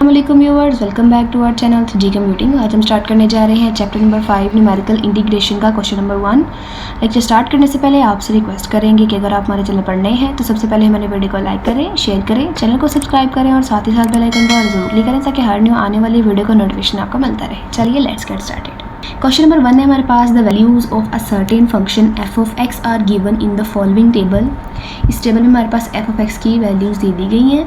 अस्सलामुअलैकुम viewers, welcome back to our channel G computing. आज हम स्टार्ट करने जा रहे हैं चैप्टर नंबर 5 न्यूमेरिकल इंटीग्रेशन का क्वेश्चन नंबर 1। लेक्चर स्टार्ट करने से पहले आपसे रिक्वेस्ट करेंगे कि अगर आप हमारे चैनल पर नए हैं तो सबसे पहले हमारे वीडियो को लाइक करें, शेयर करें, चैनल को सब्सक्राइब करें और साथ ही साथ बेल आइकन को जरूर करें ताकि हर न्यू आने वाली वीडियो का नोटिफिकेशन आपको मिलता रहे। चलिए let's get started. Question number 1 है हमारे पास, the values of a certain function f of x are given in the following table. इस टेबल में हमारे पास एफ ऑफ एक्स की वैल्यूज़ दे दी गई हैं।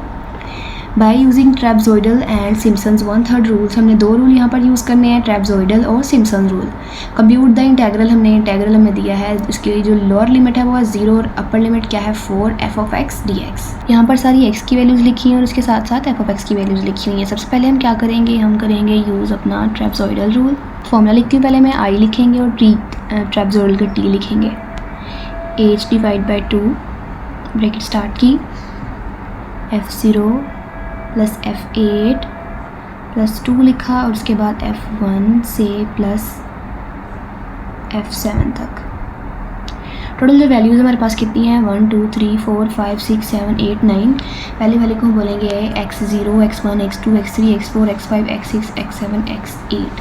By using trapezoidal and Simpson's 1/3 rules, हमने दो रूल यहाँ पर यूज़ करने हैं, ट्रेपजॉइडल और Simpson rule. Compute the integral, हमने इंटेग्रल हमें दिया है, इसकी जो लोअर लिमिट है वो है 0 और अपर लिमिट क्या है 4 F of x D x. यहाँ पर सारी एक्स की वैल्यूज़ लिखी हैं और उसके साथ साथ एफ ऑफ एक्स की वैल्यूज़ लिखी हुई हैं। सबसे पहले हम क्या करेंगे, हम करेंगे यूज़ अपना ट्रेपजॉइडल रूल। फॉर्मूला लिखती हूँ पहले मैं, आई लिखेंगे और ट्रेपजॉइडल का टी लिखेंगे। h divide by 2 bracket start की, f0 प्लस f8 प्लस 2 लिखा और उसके बाद f1 से प्लस f7 तक। टोटल जो वैल्यूज़ हमारे पास कितनी हैं 1 2 3 4 5 6 7 8 9। पहले वाले को हम बोलेंगे x0 x1 x2 x3 x4 x5 x6 x7 x8।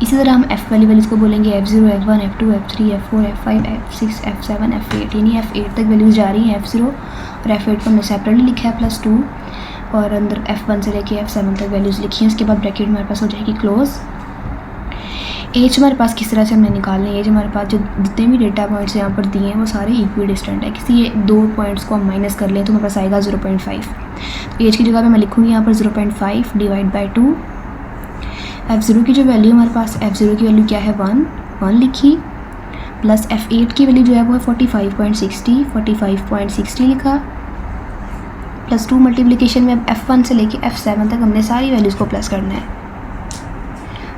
इसी तरह हम f वाली वैल्यूज़ को बोलेंगे f0 f1 f2 f3 f4 f5 f6 f7 f8, यानी f8 तक वैल्यूज़ जा रही हैं। f0 और f8 को हमने सेपरेटली लिखा है +2 और अंदर f1 से लेके f7 तक वैल्यूज़ लिखी हैं। उसके बाद ब्रैकेट हमारे पास हो जाएगी क्लोज। एज हमारे पास किस तरह से हमने निकालनी है, एज हमारे पास जो जितने भी डेटा पॉइंट्स यहाँ पर दिए हैं वो सारे इक्वी डिस्टेंट है। किसी दो पॉइंट्स को हम माइनस कर लें तो हमारे पास आएगा 0.5। तो एज की जगह पे मैं लिखूँगी यहाँ पर 0.5 डिवाइड बाई 2। f0 की जो वैल्यू हमारे पास, f0 की वैल्यू क्या है 1 लिखी, प्लस f8 की वैल्यू जो है वो है 45.60 लिखा, +2 मल्टीप्लिकेशन में अब f1 से लेके f7 तक हमने सारी वैल्यूज़ को प्लस करना है।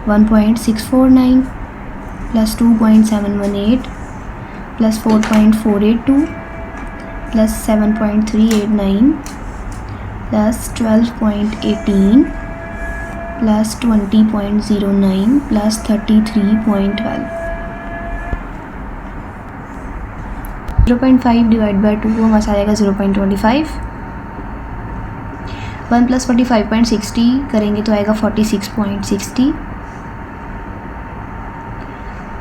1.649 plus 2.718 plus 4.482 plus 7.389 plus 12.18 plus 20.09 plus 33.12। 0.5 divide by 2 को हमारा आएगा 0.25। 1 प्लस 45.60 करेंगे तो आएगा 46.60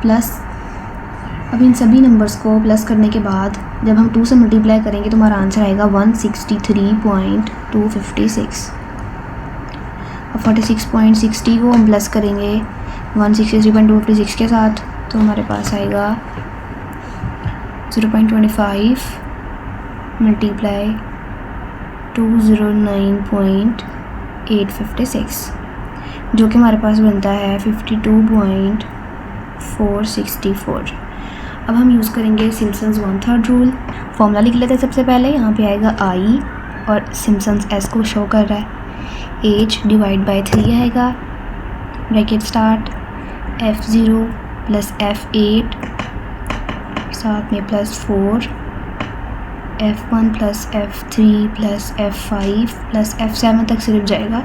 प्लस, अब इन सभी नंबर्स को प्लस करने के बाद जब हम 2 से मल्टीप्लाई करेंगे तो हमारा आंसर आएगा 163.256। अब 46.60 को हम प्लस करेंगे 163.256 के साथ तो हमारे पास आएगा 0.25 मल्टीप्लाई 209.856 जो कि हमारे पास बनता है 52.464। अब हम यूज़ करेंगे सिम्पसन्स 1/3 रूल। फॉर्मूला लिख लेते हैं सबसे पहले, यहाँ पे आएगा आई और सिम्पसन्स एस को शो कर रहा है, h डिवाइड बाई 3 आएगा, bracket start, f0 plus f8 साथ में +4 f1 plus f3 plus f5 plus f7 तक सिर्फ जाएगा,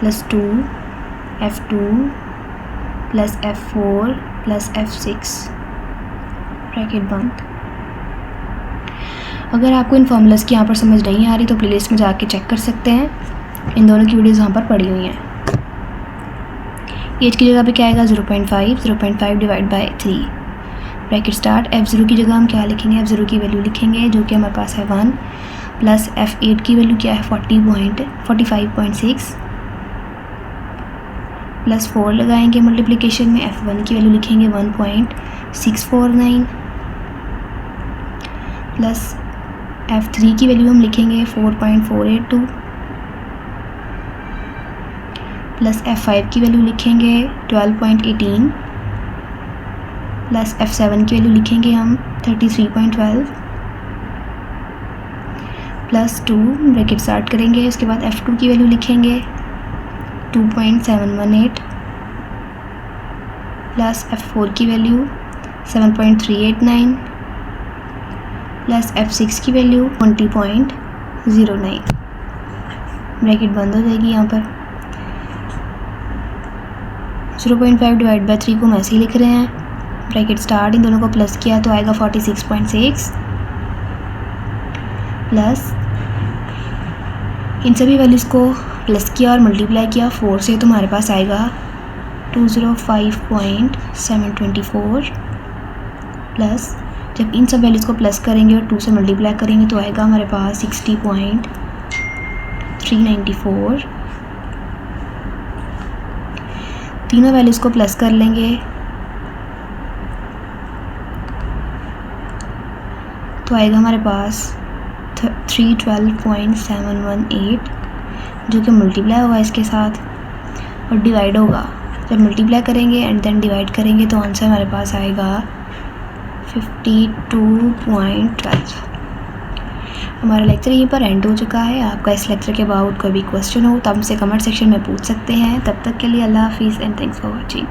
+2 f2 plus f4 plus f6 bracket बंद। अगर आपको इन फॉर्मूलाज़ की यहाँ पर समझ नहीं आ रही तो प्लेलिस्ट में जाके चेक कर सकते हैं, इन दोनों की वीडियोज़ यहाँ पर पड़ी हुई हैं। एज की जगह पे क्या आएगा 0.5 divide by 3 bracket start. f0 की जगह हम क्या लिखेंगे, f0 की वैल्यू लिखेंगे जो कि हमारे पास है 1 प्लस f8 की वैल्यू क्या है 45.6 प्लस 4 लगाएंगे मल्टीप्लिकेशन में, f1 की वैल्यू लिखेंगे 1.649 प्लस f3 की वैल्यू हम लिखेंगे 4.482 प्लस f5 की वैल्यू लिखेंगे 12.18 प्लस f7 की वैल्यू लिखेंगे हम 33.12 प्लस 2 ब्रैकेट स्टार्ट करेंगे। उसके बाद f2 की वैल्यू लिखेंगे 2.718 प्लस f4 की वैल्यू 7.389 प्लस f6 की वैल्यू 20.09 ब्रैकेट बंद हो जाएगी। यहाँ पर 0.5 डिवाइड बाई 3 को हम ऐसे ही लिख रहे हैं, ब्रैकेट स्टार्ट, इन दोनों को प्लस किया तो आएगा 46.6 प्लस इन सभी वैल्यूज़ को प्लस किया और मल्टीप्लाई किया 4 से तो हमारे पास आएगा 205.724 प्लस जब इन सब वैल्यूज़ को प्लस करेंगे और 2 से मल्टीप्लाई करेंगे तो आएगा हमारे पास 60.394। तीनों वैल्यूज़ को प्लस कर लेंगे तो आएगा हमारे पास 312.718 जो कि मल्टीप्लाई होगा इसके साथ और डिवाइड होगा। जब मल्टीप्लाई करेंगे एंड देन डिवाइड करेंगे तो आंसर हमारे पास आएगा 52.12। हमारा लेक्चर यहीं पर एंड हो चुका है। आपका इस लेक्चर के अबाउट कोई भी क्वेश्चन हो तो हमसे कमेंट सेक्शन में पूछ सकते हैं। तब तक के लिए अल्लाह हाफिज़ एंड थैंक्स फॉर वॉचिंग।